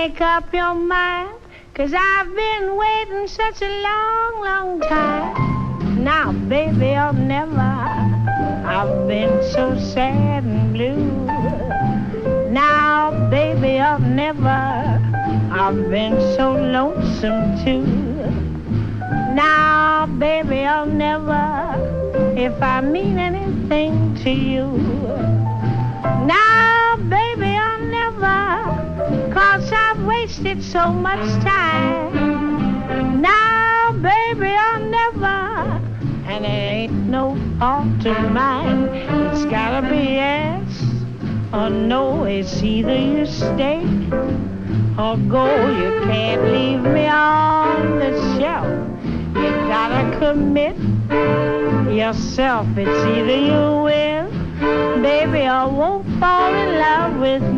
Make up your mind, 'cause I've been waiting such a long, long time. Now, baby, or never, I've been so sad and blue. Now, baby, or never, I've been so lonesome too. Now, baby, or never, if I mean anything to you. Now, baby, or never, 'cause I've wasted so much time. Now, baby, or never, and it ain't no fault of mine. It's gotta be yes or no. It's either you stay or go. You can't leave me on the shelf. You gotta commit yourself. It's either you will, baby, or won't fall in love with me.